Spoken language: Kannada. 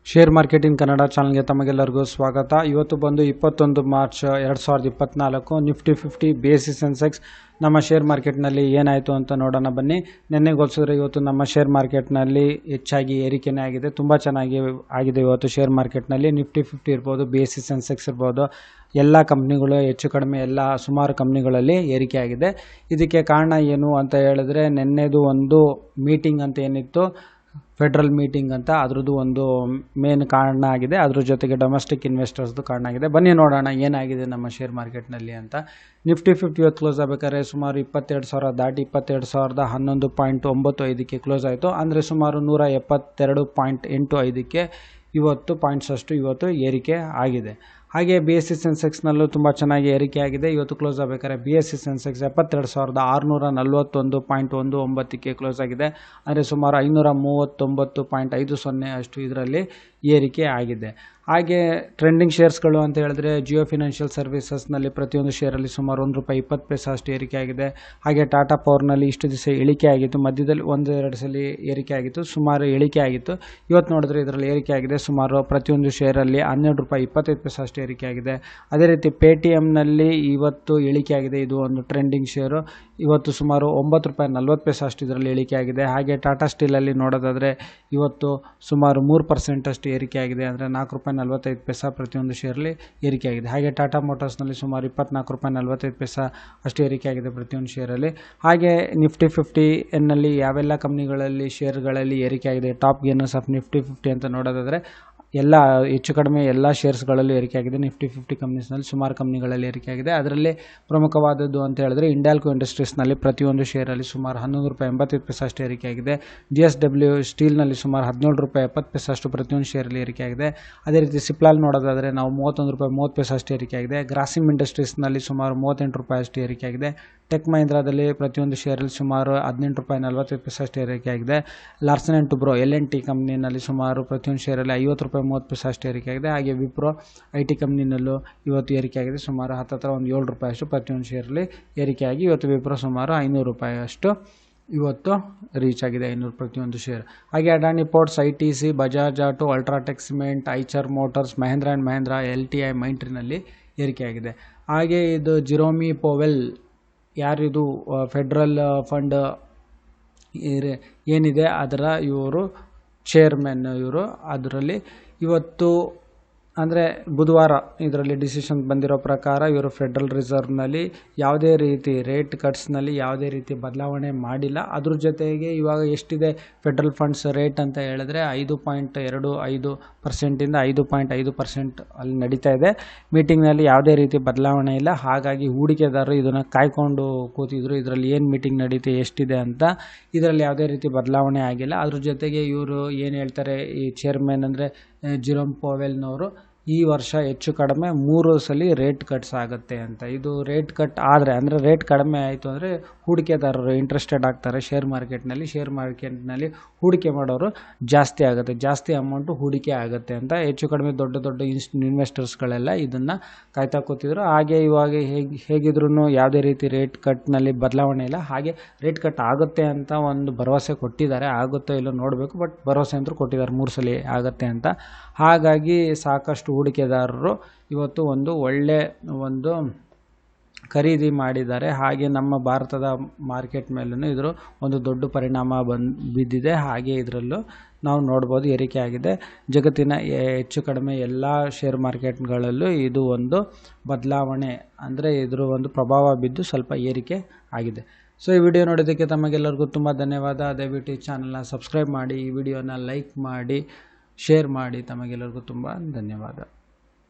ಶೇರ್ ಮಾರ್ಕೆಟ್ ಇನ್ ಕನ್ನಡ ಚಾನಲ್ಗೆ ತಮಗೆಲ್ಲರಿಗೂ ಸ್ವಾಗತ. ಇವತ್ತು ಬಂದು 21 ಮಾರ್ಚ್ 2024 ನಿಫ್ಟಿ 50 ಬೇಸಿಸ್ ಸೆನ್ಸೆಕ್ಸ್ ನಮ್ಮ ಶೇರ್ ಮಾರ್ಕೆಟ್ನಲ್ಲಿ ಏನಾಯಿತು ಅಂತ ನೋಡೋಣ ಬನ್ನಿ. ನಿನ್ನೆ ಹೋಲಿಸಿದ್ರೆ ಇವತ್ತು ನಮ್ಮ ಶೇರ್ ಮಾರ್ಕೆಟ್ನಲ್ಲಿ ಹೆಚ್ಚಾಗಿ ಏರಿಕೆನೇ ಆಗಿದೆ. ತುಂಬ ಚೆನ್ನಾಗಿ ಆಗಿದೆ ಇವತ್ತು ಶೇರ್ ಮಾರ್ಕೆಟ್ನಲ್ಲಿ. ನಿಫ್ಟಿ 50 ಇರ್ಬೋದು, ಬೇಸಿಸ್ ಸೆನ್ಸೆಕ್ಸ್ ಇರ್ಬೋದು, ಎಲ್ಲ ಕಂಪ್ನಿಗಳು ಹೆಚ್ಚು ಕಡಿಮೆ ಎಲ್ಲ ಸುಮಾರು ಕಂಪ್ನಿಗಳಲ್ಲಿ ಏರಿಕೆ ಆಗಿದೆ. ಇದಕ್ಕೆ ಕಾರಣ ಏನು ಅಂತ ಹೇಳಿದ್ರೆ, ನಿನ್ನೆದು ಒಂದು ಮೀಟಿಂಗ್ ಅಂತ ಏನಿತ್ತು, ಫೆಡ್ರಲ್ ಮೀಟಿಂಗ್ ಅಂತ, ಅದ್ರದ್ದು ಒಂದು ಮೇನ್ ಕಾರಣ ಆಗಿದೆ. ಅದ್ರ ಜೊತೆಗೆ ಡೊಮೆಸ್ಟಿಕ್ ಇನ್ವೆಸ್ಟರ್ಸ್ದು ಕಾರಣ ಆಗಿದೆ. ಬನ್ನಿ ನೋಡೋಣ ಏನಾಗಿದೆ ನಮ್ಮ ಶೇರ್ ಮಾರ್ಕೆಟ್ನಲ್ಲಿ ಅಂತ. ನಿಫ್ಟಿ 50 ಇವತ್ತು ಕ್ಲೋಸ್ ಆಗಬೇಕಾದ್ರೆ ಸುಮಾರು 22,000 ದಾಟಿ 22,111.95ಕ್ಕೆ ಕ್ಲೋಸ್ ಆಯಿತು. ಅಂದರೆ ಸುಮಾರು 172.85ಕ್ಕೆ ಇವತ್ತು ಪಾಯಿಂಟ್ಸ್ ಅಷ್ಟು ಇವತ್ತು ಏರಿಕೆ ಆಗಿದೆ. ಹಾಗೆ ಬಿ ಎಸ್ ಸಿ ಸೆನ್ಸೆಕ್ಸ್ನಲ್ಲೂ ತುಂಬ ಚೆನ್ನಾಗಿ ಏರಿಕೆ ಆಗಿದೆ. ಇವತ್ತು ಕ್ಲೋಸ್ ಆಗಬೇಕಾದ್ರೆ ಬಿ ಎಸ್ ಸಿ ಸೆನ್ಸೆಕ್ಸ್ 72,640.19ಕ್ಕೆ ಕ್ಲೋಸ್ ಆಗಿದೆ. ಅಂದರೆ ಸುಮಾರು 539.50 ಅಷ್ಟು ಇದರಲ್ಲಿ ಏರಿಕೆ ಆಗಿದೆ. ಹಾಗೆ ಟ್ರೆಂಡಿಂಗ್ ಶೇರ್ಸ್ಗಳು ಅಂತ ಹೇಳಿದ್ರೆ, ಜಿಯೋ ಫಿನಾನ್ಷಿಯಲ್ ಸರ್ವಿಸಸ್ನಲ್ಲಿ ಪ್ರತಿಯೊಂದು ಶೇರಲ್ಲಿ ಸುಮಾರು ₹1.20 ಅಷ್ಟು ಏರಿಕೆ ಆಗಿದೆ. ಹಾಗೆ ಟಾಟಾ ಪವರ್ನಲ್ಲಿ ಇಷ್ಟು ದಿವಸ ಇಳಿಕೆ ಆಗಿತ್ತು, ಮಧ್ಯದಲ್ಲಿ 1-2 ಸಲ ಏರಿಕೆ ಆಗಿತ್ತು, ಸುಮಾರು ಇಳಿಕೆ ಆಗಿತ್ತು. ಇವತ್ತು ನೋಡಿದ್ರೆ ಇದರಲ್ಲಿ ಏರಿಕೆ ಆಗಿದೆ. ಸುಮಾರು ಪ್ರತಿಯೊಂದು ಶೇರಲ್ಲಿ ₹12.25 ಅಷ್ಟು ಏರಿಕೆ ಆಗಿದೆ. ಅದೇ ರೀತಿ ಪೇಟಿಎಮ್ನಲ್ಲಿ ಇವತ್ತು ಇಳಿಕೆ ಆಗಿದೆ. ಇದು ಒಂದು ಟ್ರೆಂಡಿಂಗ್ ಶೇರು. ಇವತ್ತು ಸುಮಾರು ₹9.40 ಅಷ್ಟು ಇದರಲ್ಲಿ ಇಳಿಕೆ ಆಗಿದೆ. ಹಾಗೆ ಟಾಟಾ ಸ್ಟೀಲಲ್ಲಿ ನೋಡೋದಾದರೆ ಇವತ್ತು ಸುಮಾರು 3% ಅಷ್ಟು ಏರಿಕೆ ಆಗಿದೆ. ಅಂದರೆ ₹4.45 ಪ್ರತಿಯೊಂದು ಶೇರಲ್ಲಿ ಏರಿಕೆ ಆಗಿದೆ. ಹಾಗೆ ಟಾಟಾ ಮೋಟಾರ್ಸ್ನಲ್ಲಿ ಸುಮಾರು ₹24.45 ಅಷ್ಟು ಏರಿಕೆ ಆಗಿದೆ ಪ್ರತಿಯೊಂದು ಶೇರಲ್ಲಿ. ಹಾಗೆ ನಿಫ್ಟಿ 50ನಲ್ಲಿ ಯಾವೆಲ್ಲ ಕಂಪ್ನಿಗಳಲ್ಲಿ ಶೇರ್ಗಳಲ್ಲಿ ಏರಿಕೆ ಆಗಿದೆ, ಟಾಪ್ ಗೇನರ್ಸ್ ಆಫ್ ನಿಫ್ಟಿ 50 ಅಂತ ನೋಡೋದಾದರೆ ಎಲ್ಲ ಹೆಚ್ಚು ಕಡಿಮೆ ಎಲ್ಲ ಶೇರ್ಸ್ಗಳಲ್ಲೂ ಏರಿಕೆ ಆಗಿದೆ. ನಿಫ್ಟಿ 50 ಕಂಪ್ನೀಸ್ನಲ್ಲಿ ಸುಮಾರು ಕಂಪ್ನಿಗಳಲ್ಲಿ ಏರಿಕೆ ಆಗಿದೆ. ಅದರಲ್ಲಿ ಪ್ರಮುಖವಾದದ್ದು ಅಂತ ಹೇಳಿದ್ರೆ, ಇಂಡ್ಯಾಲ್ಕೋ ಇಂಡಸ್ಟ್ರೀಸ್ನಲ್ಲಿ ಪ್ರತಿಯೊಂದು ಶೇರಲ್ಲಿ ಸುಮಾರು ₹11.85 ಅಷ್ಟು ಏರಿಕೆ ಆಗಿದೆ. JSW ಸ್ಟೀಲ್ನಲ್ಲಿ ಸುಮಾರು ₹17.70 ಅಷ್ಟು ಪ್ರತಿಯೊಂದು ಶೇರಲ್ಲಿ ಏರಿಕೆ ಆಗಿದೆ. ಅದೇ ರೀತಿ ಸಿಪ್ಲಾಲ್ ನೋಡೋದಾದರೆ ನಾವು ₹31.30 ಅಷ್ಟು ಏರಿಕೆ ಆಗಿದೆ. ಗ್ರಾಸಿಮ್ ಇಂಡಸ್ಟ್ರೀಸ್ನಲ್ಲಿ ಸುಮಾರು ₹38 ಅಷ್ಟು ಏರಿಕೆ ಆಗಿದೆ. ಟೆಕ್ ಮಹೀಂದ್ರಾದಲ್ಲಿ ಪ್ರತಿಯೊಂದು ಶೇರಲ್ಲಿ ಸುಮಾರು ₹18.40 ಅಷ್ಟು ಏರಿಕೆ ಆಗಿದೆ. ಲಾರ್ಸನ್ ಆ್ಯಂಡ್ ಟುಬ್ರೋ LNT ಕಂಪ್ನಿನಲ್ಲಿ ಸುಮಾರು ಪ್ರತಿಯೊಂದು ಶೇರಲ್ಲಿ ₹50.30 ಅಷ್ಟು ಏರಿಕೆ ಆಗಿದೆ. ಹಾಗೆ ವಿಪ್ರೋ IT ಕಂಪ್ನಿನಲ್ಲೂ ಇವತ್ತು ಏರಿಕೆ ಆಗಿದೆ. ಸುಮಾರು ಹತ್ತಿರ ಒಂದು ₹7 ಅಷ್ಟು ಪ್ರತಿಯೊಂದು ಶೇರಲ್ಲಿ ಏರಿಕೆಯಾಗಿ ಇವತ್ತು ವಿಪ್ರೋ ಸುಮಾರು ₹500 ಅಷ್ಟು ಇವತ್ತು ರೀಚ್ ಆಗಿದೆ. 500 ಪ್ರತಿಯೊಂದು ಶೇರ್. ಹಾಗೆ Adani ports, ITC, Bajaj auto, UltraTech cement, Eicher motors, Mahindra and Mahindra, LTI ಮೈಂಟ್ರಿನಲ್ಲಿ ಏರಿಕೆ ಆಗಿದೆ. ಹಾಗೆ ಇದು ಜಿರೋಮಿ ಪೋವೆಲ್, ಯಾರಿದು ಫೆಡ್ರಲ್ ಫಂಡ್ ಏನಿದೆ ಅದರ ಇವರು ಚೇರ್ಮನ್, ಇವರು ಅದರಲ್ಲಿ ಇವತ್ತು ಅಂದರೆ ಬುಧವಾರ ಇದರಲ್ಲಿ ಡಿಸಿಷನ್ ಬಂದಿರೋ ಪ್ರಕಾರ ಇವರು ಫೆಡ್ರಲ್ ರಿಸರ್ವ್ನಲ್ಲಿ ಯಾವುದೇ ರೀತಿ ರೇಟ್ ಕಟ್ಸ್ನಲ್ಲಿ ಯಾವುದೇ ರೀತಿ ಬದಲಾವಣೆ ಮಾಡಿಲ್ಲ. ಅದ್ರ ಜೊತೆಗೆ ಇವಾಗ ಎಷ್ಟಿದೆ ಫೆಡ್ರಲ್ ಫಂಡ್ಸ್ ರೇಟ್ ಅಂತ ಹೇಳಿದ್ರೆ 5.25%ಇಂದ 5.5% ಅಲ್ಲಿ ನಡೀತಾ ಇದೆ. ಮೀಟಿಂಗ್ನಲ್ಲಿ ಯಾವುದೇ ರೀತಿ ಬದಲಾವಣೆ ಇಲ್ಲ. ಹಾಗಾಗಿ ಹೂಡಿಕೆದಾರರು ಇದನ್ನು ಕಾಯ್ಕೊಂಡು ಕೂತಿದ್ರು, ಇದರಲ್ಲಿ ಏನು ಮೀಟಿಂಗ್ ನಡೀತೆ ಎಷ್ಟಿದೆ ಅಂತ. ಇದರಲ್ಲಿ ಯಾವುದೇ ರೀತಿ ಬದಲಾವಣೆ ಆಗಿಲ್ಲ. ಅದ್ರ ಜೊತೆಗೆ ಇವರು ಏನು ಹೇಳ್ತಾರೆ, ಈ ಚೇರ್ಮನ್ ಅಂದರೆ ಜಿರೋಮ್ ಪೋವೆಲ್ನವರು, ಈ ವರ್ಷ ಹೆಚ್ಚು ಕಡಿಮೆ 3 ಸಲ ರೇಟ್ ಕಟ್ಸ್ ಆಗುತ್ತೆ ಅಂತ. ಇದು ರೇಟ್ ಕಟ್ ಆದರೆ ಅಂದರೆ ರೇಟ್ ಕಡಿಮೆ ಆಯಿತು ಅಂದರೆ ಹೂಡಿಕೆದಾರರು ಇಂಟ್ರೆಸ್ಟೆಡ್ ಆಗ್ತಾರೆ ಶೇರ್ ಮಾರ್ಕೆಟ್ನಲ್ಲಿ ಹೂಡಿಕೆ ಮಾಡೋರು ಜಾಸ್ತಿ ಆಗುತ್ತೆ, ಜಾಸ್ತಿ ಅಮೌಂಟು ಹೂಡಿಕೆ ಆಗುತ್ತೆ ಅಂತ ಹೆಚ್ಚು ಕಡಿಮೆ ದೊಡ್ಡ ಇನ್ವೆಸ್ಟರ್ಸ್ಗಳೆಲ್ಲ ಇದನ್ನು ಕಾಯ್ತಾ ಕೂತಿದ್ರು. ಹಾಗೆ ಇವಾಗ ಹೇಗಿದ್ರೂ ಯಾವುದೇ ರೀತಿ ರೇಟ್ ಕಟ್ನಲ್ಲಿ ಬದಲಾವಣೆ ಇಲ್ಲ. ಹಾಗೆ ರೇಟ್ ಕಟ್ ಆಗುತ್ತೆ ಅಂತ ಒಂದು ಭರವಸೆ ಕೊಟ್ಟಿದ್ದಾರೆ. ಆಗುತ್ತೋ ಇಲ್ಲೋ ನೋಡಬೇಕು, ಬಟ್ ಭರವಸೆ ಅಂತೂ ಕೊಟ್ಟಿದ್ದಾರೆ 3 ಸಲ ಆಗುತ್ತೆ ಅಂತ. ಹಾಗಾಗಿ ಸಾಕಷ್ಟು ಹೂಡಿಕೆದಾರರು ಇವತ್ತು ಒಂದು ಒಳ್ಳೆ ಒಂದು ಖರೀದಿ ಮಾಡಿದ್ದಾರೆ. ಹಾಗೆ ನಮ್ಮ ಭಾರತದ ಮಾರ್ಕೆಟ್ ಮೇಲೂ ಇದ್ರ ಒಂದು ದೊಡ್ಡ ಪರಿಣಾಮ ಬಿದ್ದಿದೆ. ಹಾಗೆ ಇದರಲ್ಲೂ ನಾವು ನೋಡ್ಬೋದು ಏರಿಕೆ ಆಗಿದೆ. ಜಗತ್ತಿನ ಹೆಚ್ಚು ಕಡಿಮೆ ಎಲ್ಲ ಶೇರ್ ಮಾರ್ಕೆಟ್ಗಳಲ್ಲೂ ಇದು ಒಂದು ಬದಲಾವಣೆ ಅಂದರೆ ಇದ್ರ ಒಂದು ಪ್ರಭಾವ ಬಿದ್ದು ಸ್ವಲ್ಪ ಏರಿಕೆ ಆಗಿದೆ. ಸೊ ಈ ವಿಡಿಯೋ ನೋಡೋದಕ್ಕೆ ತಮಗೆಲ್ಲರಿಗೂ ತುಂಬ ಧನ್ಯವಾದ. ದಯವಿಟ್ಟು ಈ ಚಾನಲ್ನ ಸಬ್ಸ್ಕ್ರೈಬ್ ಮಾಡಿ, ಈ ವಿಡಿಯೋನ ಲೈಕ್ ಮಾಡಿ, ಶೇರ್ ಮಾಡಿ. ತಮಗೆಲ್ಲರಿಗೂ ತುಂಬ ಧನ್ಯವಾದ.